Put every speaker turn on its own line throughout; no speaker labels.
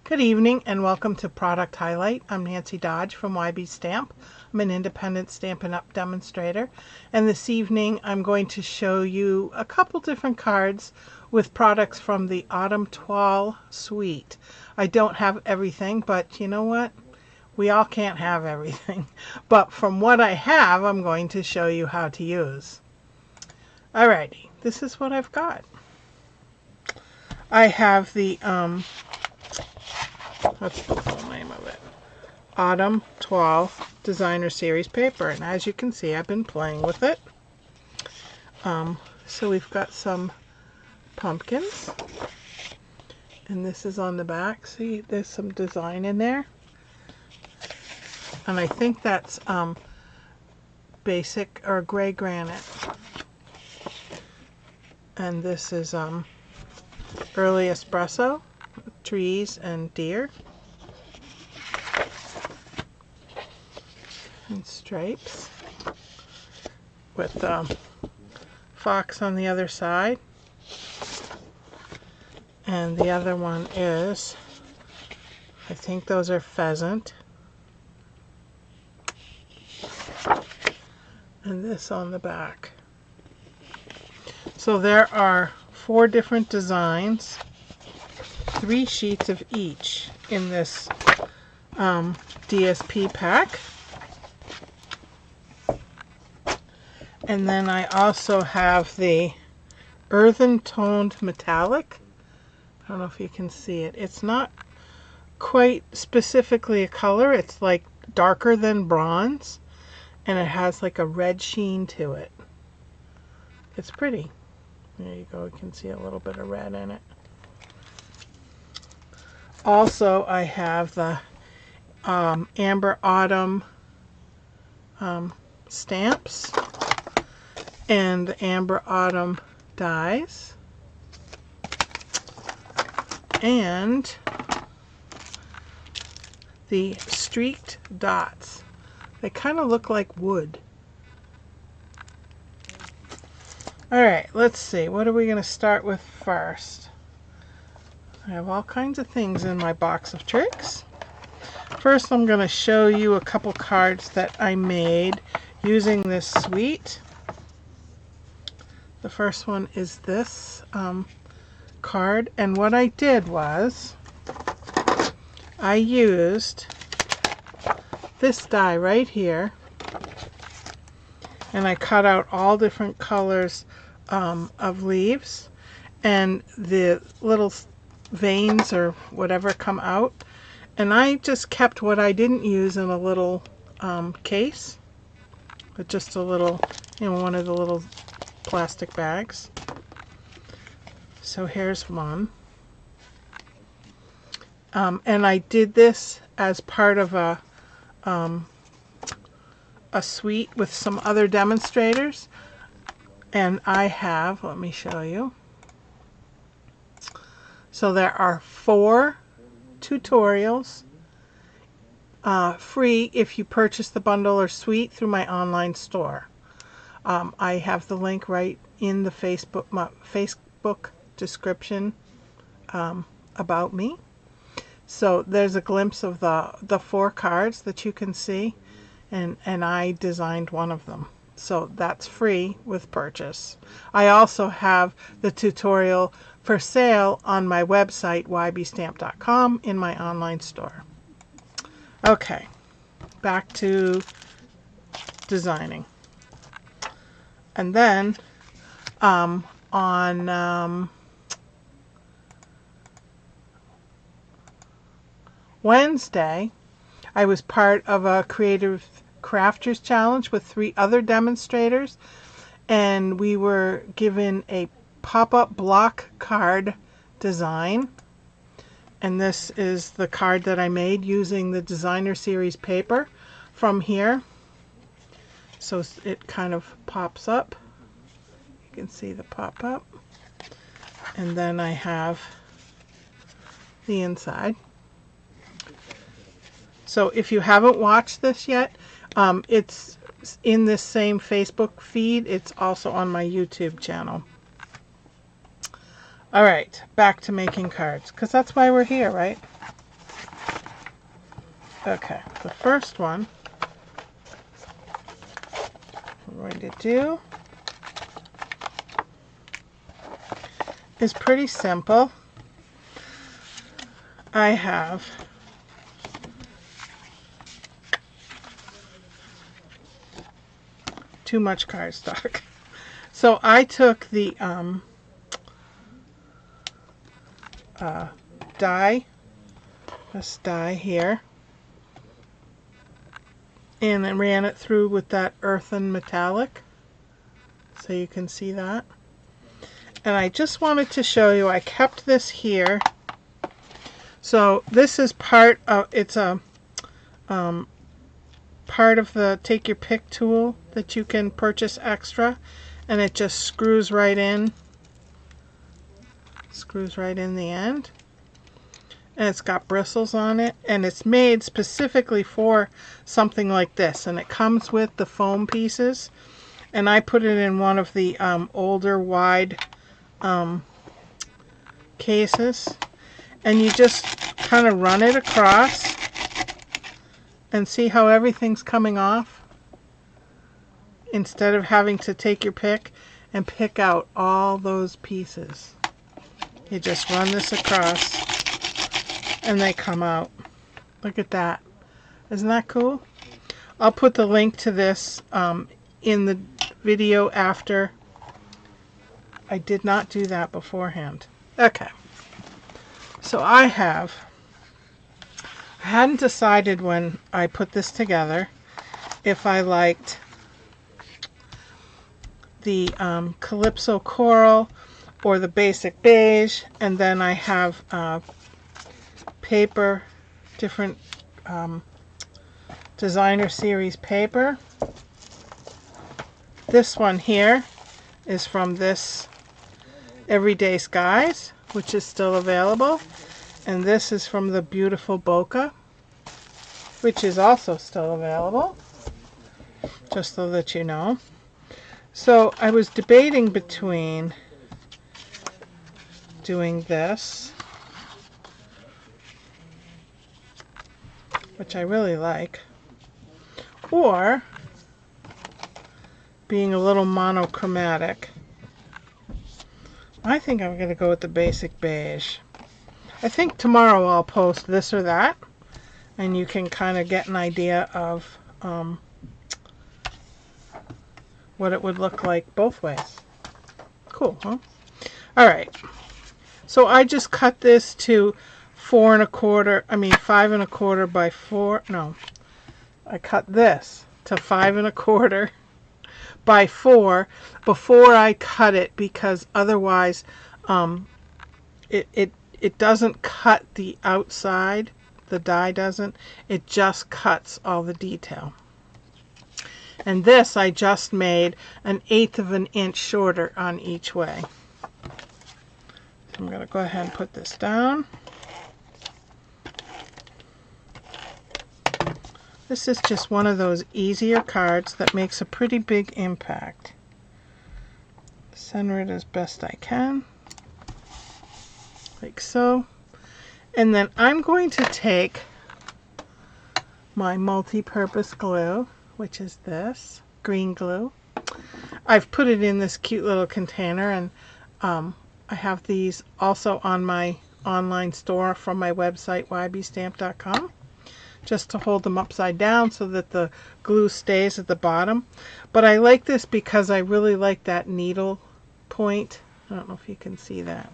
Good evening and welcome to Product Highlight. I'm Nancy Dodge from YB Stamp. I'm an independent Stampin' Up! Demonstrator, and this evening I'm going to show you a couple different cards with products from the Autumn Toile Suite. I don't have everything, but you know what? We all can't have everything. But from what I have, I'm going to show you how to use. Alrighty, this is what I've got. I have the that's the full name of it, Autumn Toile Designer Series paper, and as you can see, I've been playing with it. So we've got some pumpkins, and this is on the back. See, there's some design in there, and I think that's basic or gray granite, and this is early espresso, trees and deer, and stripes with fox on the other side, and the other one is, I think those are pheasant, and this on the back. So there are 4 different designs, 3 sheets of each in this DSP pack. And then I also have the earthen toned metallic. I don't know if you can see it. It's not quite specifically a color. It's like darker than bronze, and it has like a red sheen to it. It's pretty. There you go. You can see a little bit of red in it. Also, I have the Amber Autumn stamps and the Amber Autumn dies, and the streaked dots. They kind of look like wood. Alright, let's see. What are we going to start with first? I have all kinds of things in my box of tricks. First, I'm going to show you a couple cards that I made using this suite. The first one is this card, and what I did was I used this die right here, and I cut out all different colors of leaves, and the little veins or whatever come out, and I just kept what I didn't use in a little case, with just a little, one of the little plastic bags. So here's one, and I did this as part of a suite with some other demonstrators, and I have, let me show you. So there are 4 tutorials free if you purchase the bundle or suite through my online store. I have the link right in the Facebook description about me. So there's a glimpse of the 4 cards that you can see, and I designed one of them. So that's free with purchase. I also have the tutorial for sale on my website, ybstamp.com, in my online store. Okay, back to designing. And then on Wednesday, I was part of a Creative Crafters Challenge with 3 other demonstrators, and we were given a pop-up block card design, and this is the card that I made using the Designer Series paper from here. So it kind of pops up. You can see the pop-up, and then I have the inside. So if you haven't watched this yet, it's in this same Facebook feed. It's also on my YouTube channel. Alright, back to making cards, because that's why we're here, right? Okay, the first one I'm going to do is pretty simple. I have too much cardstock. So I took the die, this die here, and I ran it through with that earthen metallic, so you can see that. And I just wanted to show you, I kept this here. So this is part of, it's a part of the take your pick tool that you can purchase extra, and it just screws right in the end, and it's got bristles on it, and it's made specifically for something like this, and it comes with the foam pieces, and I put it in one of the older wide cases, and you just kind of run it across and see how everything's coming off, instead of having to take your pick and pick out all those pieces. You just run this across and they come out. Look at that. Isn't that cool? I'll put the link to this in the video after. I did not do that beforehand. Okay. So I hadn't decided when I put this together if I liked the Calypso Coral or the basic beige, and then I have paper, different designer series paper. This one here is from this Everyday Skies, which is still available, and this is from the beautiful Bokeh, which is also still available, just so that you know. So I was debating between doing this, which I really like, or being a little monochromatic. I think I'm going to go with the basic beige. I think tomorrow I'll post this or that, and you can kind of get an idea of what it would look like both ways. Cool, huh? Alright, so I just cut this to 5 1/4 by 4, no, I cut this to 5 1/4 by 4 before I cut it, because otherwise it doesn't cut the outside, the die doesn't, it just cuts all the detail. And this I just made 1/8 of an inch shorter on each way. So I'm going to go ahead and put this down. This is just one of those easier cards that makes a pretty big impact. Center it as best I can, like so. And then I'm going to take my multi-purpose glue, which is this green glue. I've put it in this cute little container, and I have these also on my online store from my website ybstamp.com, just to hold them upside down so that the glue stays at the bottom. But I like this because I really like that needle point. I don't know if you can see that.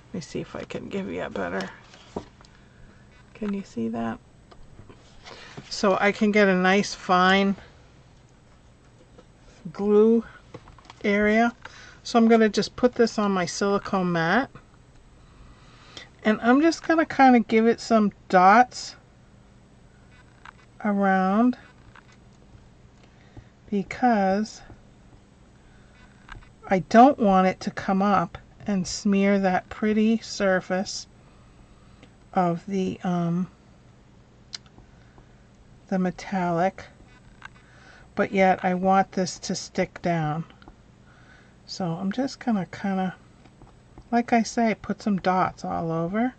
Let me see if I can give you a better. Can you see that? So I can get a nice fine glue area. So I'm going to just put this on my silicone mat, and I'm just going to kind of give it some dots around, because I don't want it to come up and smear that pretty surface of the metallic, but yet I want this to stick down. So I'm just gonna kind of, like I say, put some dots all over,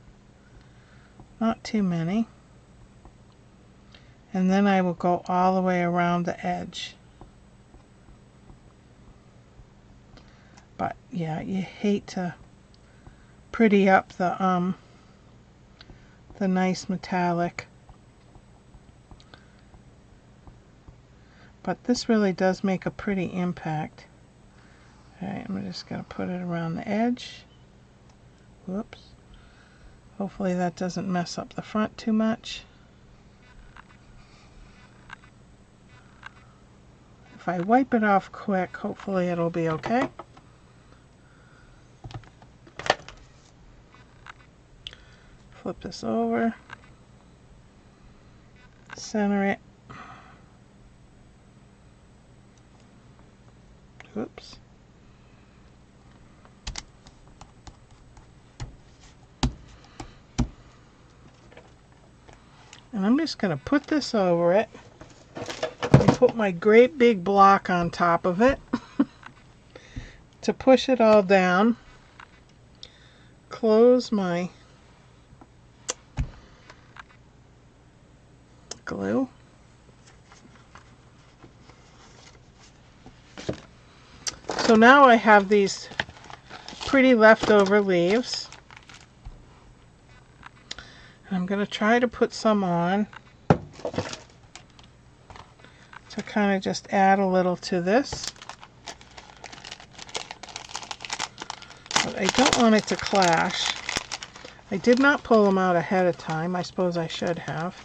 not too many. And then I will go all the way around the edge. But yeah, you hate to pretty up the nice metallic. But this really does make a pretty impact. Alright, I'm just going to put it around the edge. Whoops. Hopefully that doesn't mess up the front too much. If I wipe it off quick, hopefully it'll be okay. Flip this over. Center it. Oops. And I'm just going to put this over it and put my great big block on top of it to push it all down. Close my glue. So now I have these pretty leftover leaves. I'm going to try to put some on to kind of just add a little to this. But I don't want it to clash. I did not pull them out ahead of time. I suppose I should have.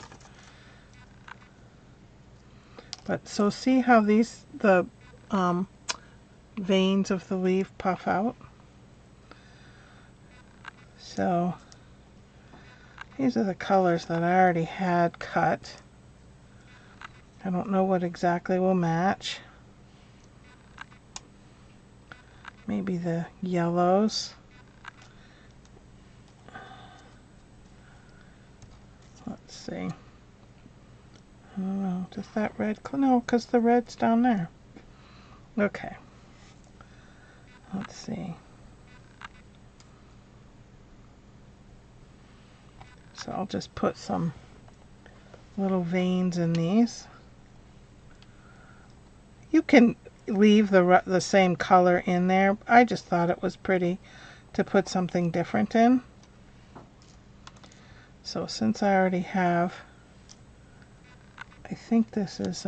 But so see how the veins of the leaf puff out? So these are the colors that I already had cut. I don't know what exactly will match. Maybe the yellows. Let's see. I don't know. Does that red? No, because the red's down there. Okay. Let's see. So I'll just put some little veins in these. You can leave the same color in there. I just thought it was pretty to put something different in. So since I already have, I think this is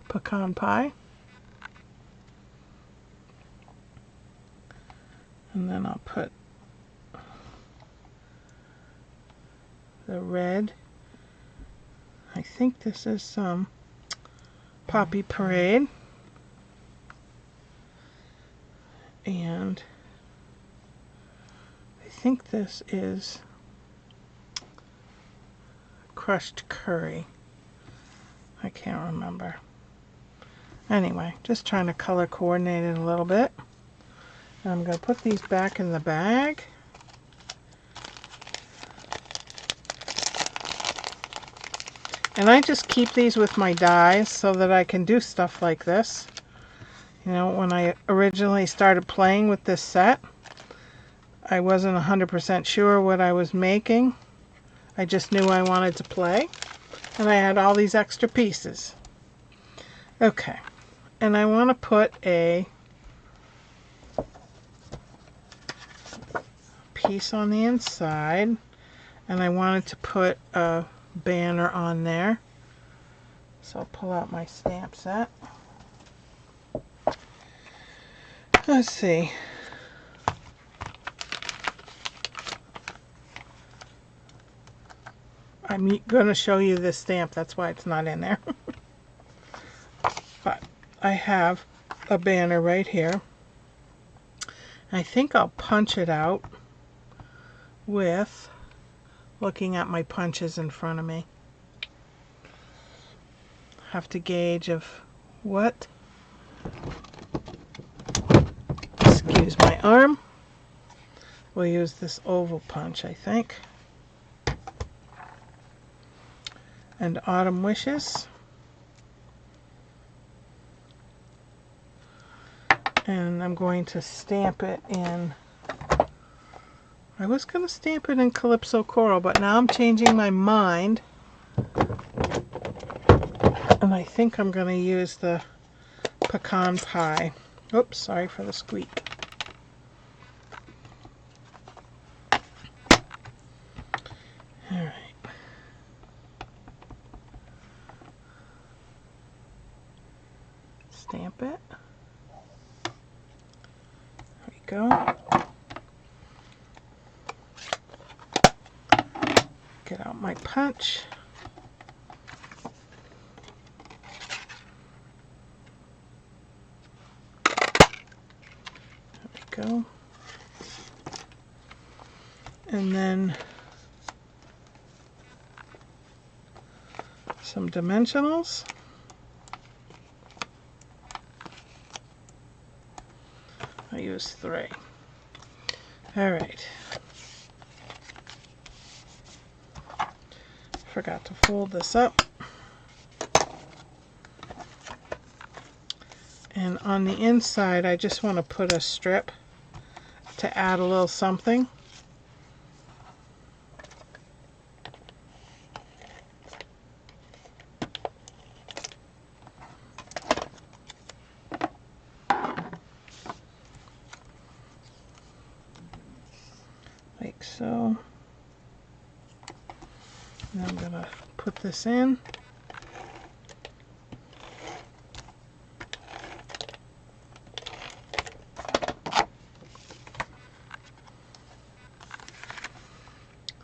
pecan pie. And then I'll put the red. I think this is Poppy Parade. And I think this is crushed curry. I can't remember. Anyway, just trying to color coordinate it a little bit. And I'm going to put these back in the bag. And I just keep these with my dies so that I can do stuff like this. You know, when I originally started playing with this set, I wasn't 100% sure what I was making. I just knew I wanted to play. And I had all these extra pieces. Okay. And I want to put a piece on the inside. And I wanted to put a banner on there. So I'll pull out my stamp set. Let's see. I'm going to show you this stamp. That's why it's not in there. But I have a banner right here. I think I'll punch it out with looking at my punches in front of me. Have to gauge of what. Excuse my arm. We'll use this oval punch, I think. And Autumn Wishes. And I'm going to stamp it in I was going to stamp it in Calypso Coral, but now I'm changing my mind. And I think I'm going to use the pecan pie. Oops, sorry for the squeak. Alright. Stamp it. There we go. Get out my punch. There we go. And then some dimensionals. I use 3. All right. Forgot to fold this up. And on the inside, I just want to put a strip to add a little something. Like so. And I'm going to put this in.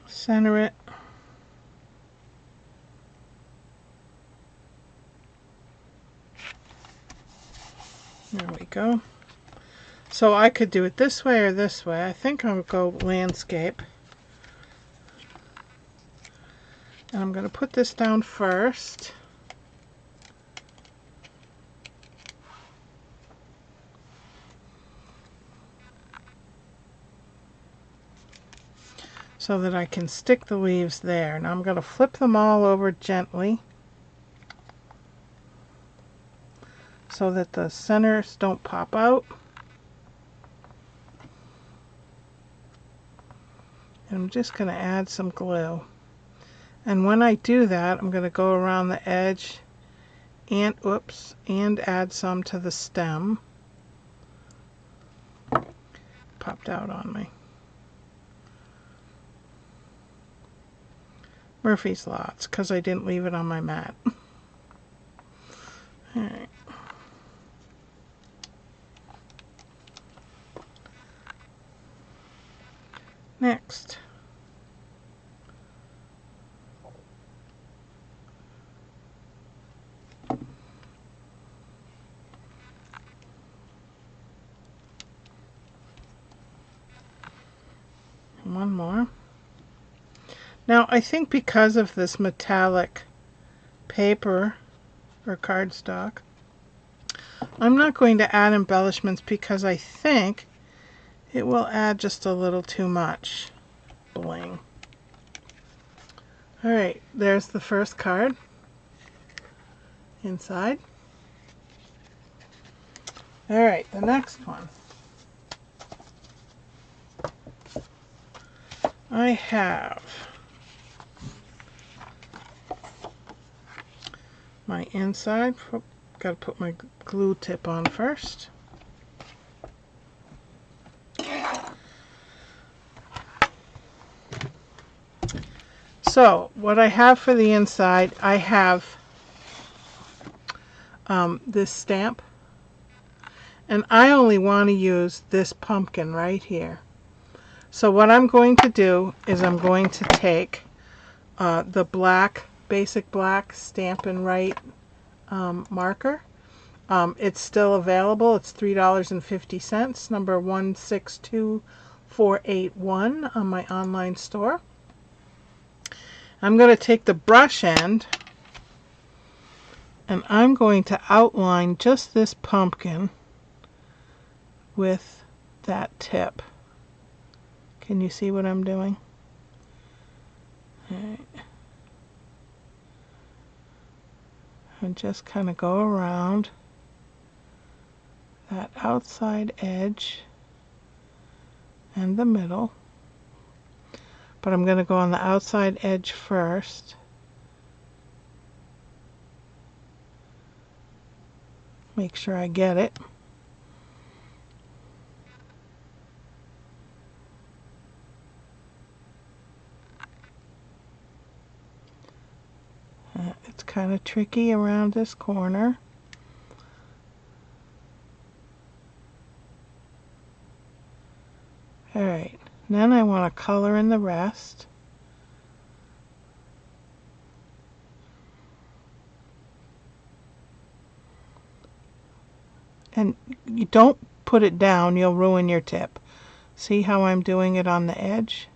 Center it. There we go. So I could do it this way or this way. I think I'll go landscape. And I'm going to put this down first. So that I can stick the leaves there. Now I'm going to flip them all over gently so that the centers don't pop out. And I'm just going to add some glue. And when I do that, I'm going to go around the edge and add some to the stem. Popped out on me. Murphy's Law, because I didn't leave it on my mat. Alright. Next. One more. Now I think because of this metallic paper or cardstock, I'm not going to add embellishments because I think it will add just a little too much bling. Alright, there's the first card inside. Alright, the next one. I have my inside. Got to put my glue tip on first. So what I have for the inside, I have this stamp, and I only want to use this pumpkin right here. So what I'm going to do is I'm going to take the black, basic black Stampin' Write marker. It's still available. It's $3.50, number 162481 on my online store. I'm going to take the brush end and I'm going to outline just this pumpkin with that tip. Can you see what I'm doing? All right. And just kind of go around that outside edge and the middle. but I'm going to go on the outside edge first. Make sure I get it. It's kind of tricky around this corner. Alright, then I want to color in the rest. And you don't put it down, you'll ruin your tip. See how I'm doing it on the edge?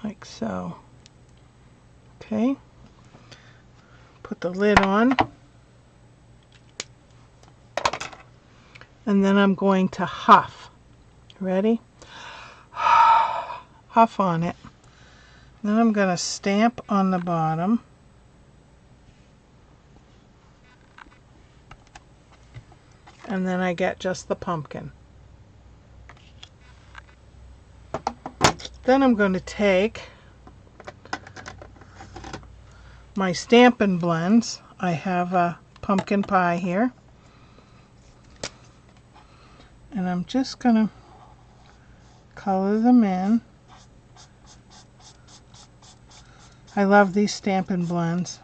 Like so. Okay. Put the lid on. And then I'm going to huff. Ready? Huff on it. Then I'm going to stamp on the bottom. And then I get just the pumpkin. Then I'm going to take my Stampin' Blends. I have a pumpkin pie here. And I'm just going to color them in. I love these Stampin' Blends.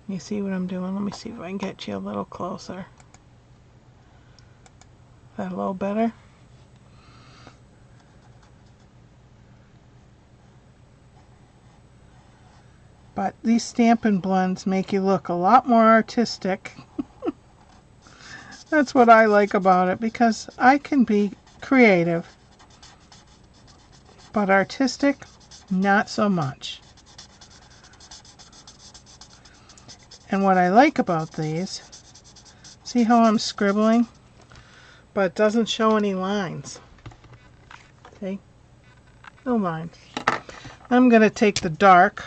You see what I'm doing? Let me see if I can get you a little closer. Is that a little better? But these Stampin' Blends make you look a lot more artistic. That's what I like about it, because I can be creative, but artistic, not so much. And what I like about these, see how I'm scribbling, but it doesn't show any lines. See? No lines. I'm going to take the dark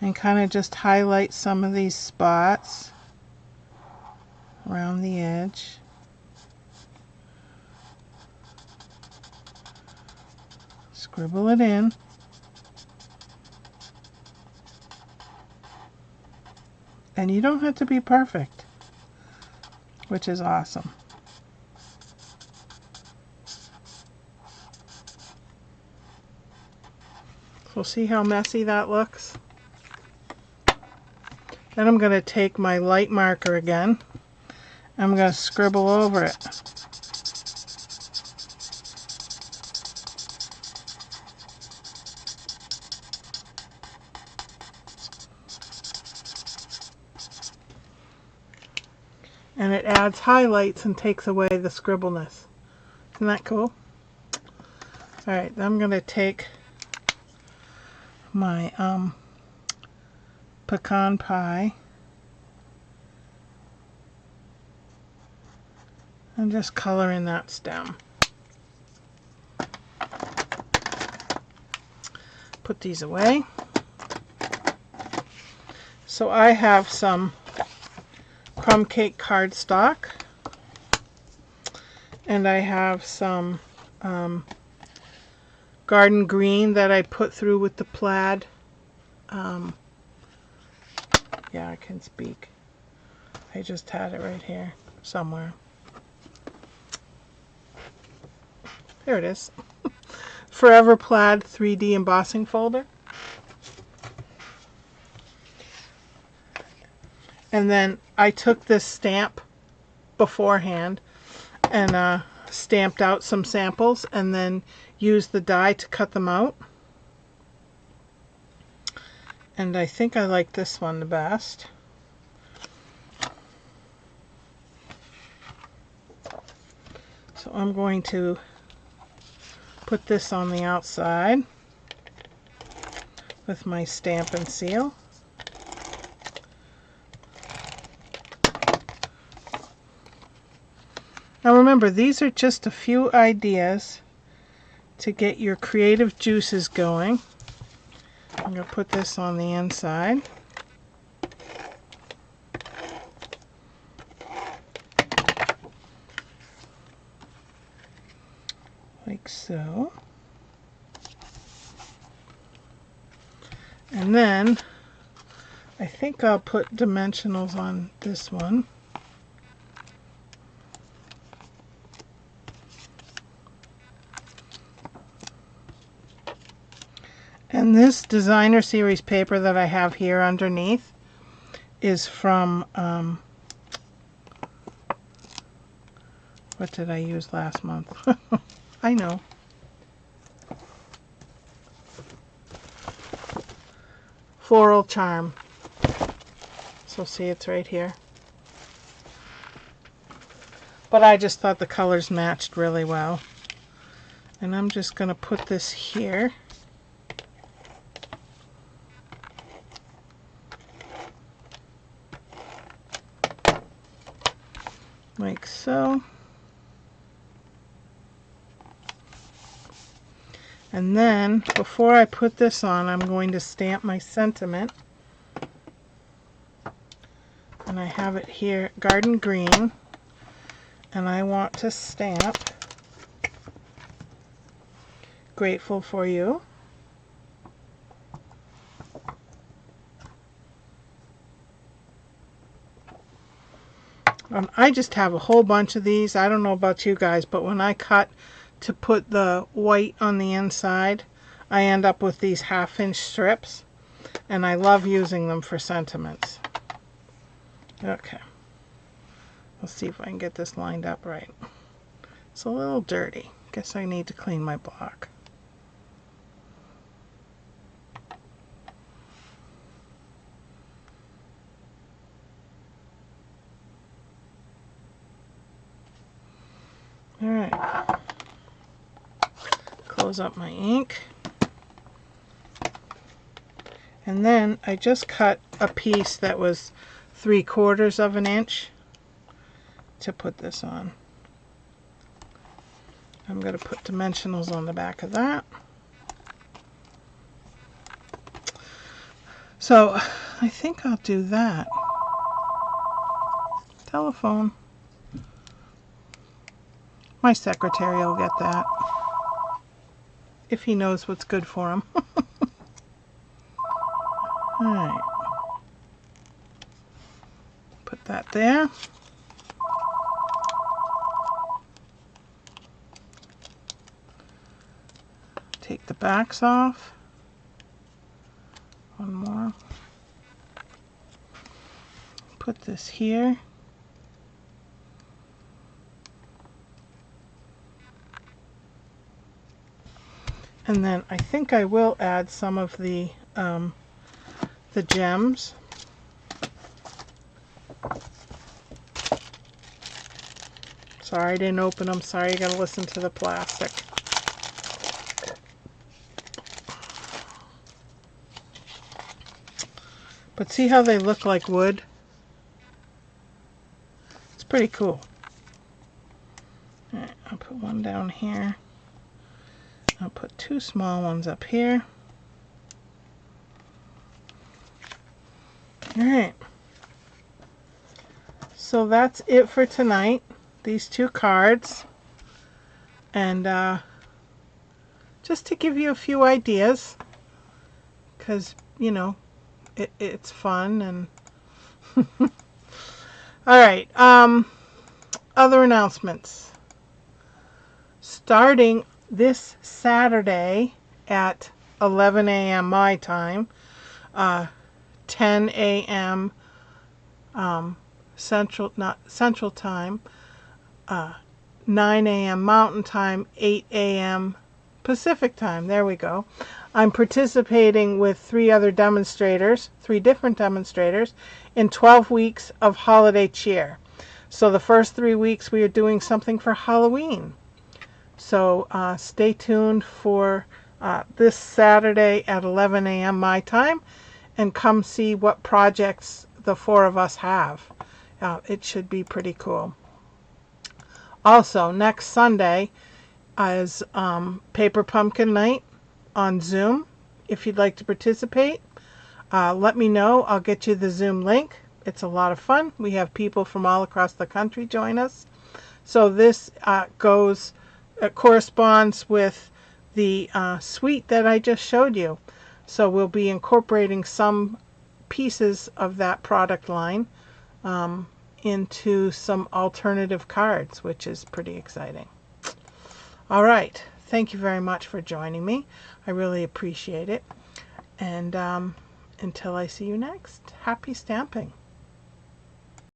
and kind of just highlight some of these spots around the edge. Scribble it in. And you don't have to be perfect, which is awesome. So see how messy that looks? Then I'm going to take my light marker again. I'm going to scribble over it. And it adds highlights and takes away the scribbleness. Isn't that cool? Alright, then I'm going to take my pecan pie and just color in that stem. Put these away. So I have some crumb cake cardstock, and I have some garden green that I put through with the plaid. Yeah, I can speak. I just had it right here somewhere. There it is. Forever Plaid 3D embossing folder. And then I took this stamp beforehand and stamped out some samples and then used the die to cut them out. And I think I like this one the best. So I'm going to put this on the outside with my stamp and seal. Now remember, these are just a few ideas to get your creative juices going. I'm going to put this on the inside. like so. And then I think I'll put dimensionals on this one. And this designer series paper that I have here underneath is from, what did I use last month? I know. Floral Charm. So see, it's right here. But I just thought the colors matched really well. And I'm just going to put this here. Like so. And then, before I put this on, I'm going to stamp my sentiment. And I have it here, Garden Green. And I want to stamp Grateful for You. I just have a whole bunch of these. I don't know about you guys, but when I cut to put the white on the inside, I end up with these 1/2-inch strips, and I love using them for sentiments. Okay. Let's see if I can get this lined up right. It's a little dirty. Guess I need to clean my block. All right. Close up my ink. And then I just cut a piece that was 3/4 of an inch to put this on. I'm going to put dimensionals on the back of that. So I think I'll do that. Telephone. My secretary will get that. If he knows what's good for him. Alright. Put that there. Take the backs off. One more. Put this here. And then I think I will add some of the gems. Sorry I didn't open them. Sorry you gotta listen to the plastic. But see how they look like wood? It's pretty cool. Alright, I'll put one down here. I'll put 2 small ones up here. Alright. So that's it for tonight. These 2 cards. And just to give you a few ideas. Because, you know, it's fun. And alright. Other announcements. Starting this Saturday at 11 a.m. my time, 10 a.m. Central Time, 9 a.m. Mountain Time, 8 a.m. Pacific Time. There we go. I'm participating with 3 other demonstrators, 3 different demonstrators, in 12 weeks of holiday cheer. So the first 3 weeks we are doing something for Halloween. So stay tuned for this Saturday at 11 a.m. my time, and come see what projects the 4 of us have. It should be pretty cool. Also, next Sunday is Paper Pumpkin Night on Zoom. If you'd like to participate, let me know. I'll get you the Zoom link. It's a lot of fun. We have people from all across the country join us. So this goes corresponds with the suite that I just showed you. So we'll be incorporating some pieces of that product line into some alternative cards, which is pretty exciting. All right. Thank you very much for joining me. I really appreciate it. And until I see you next, happy stamping.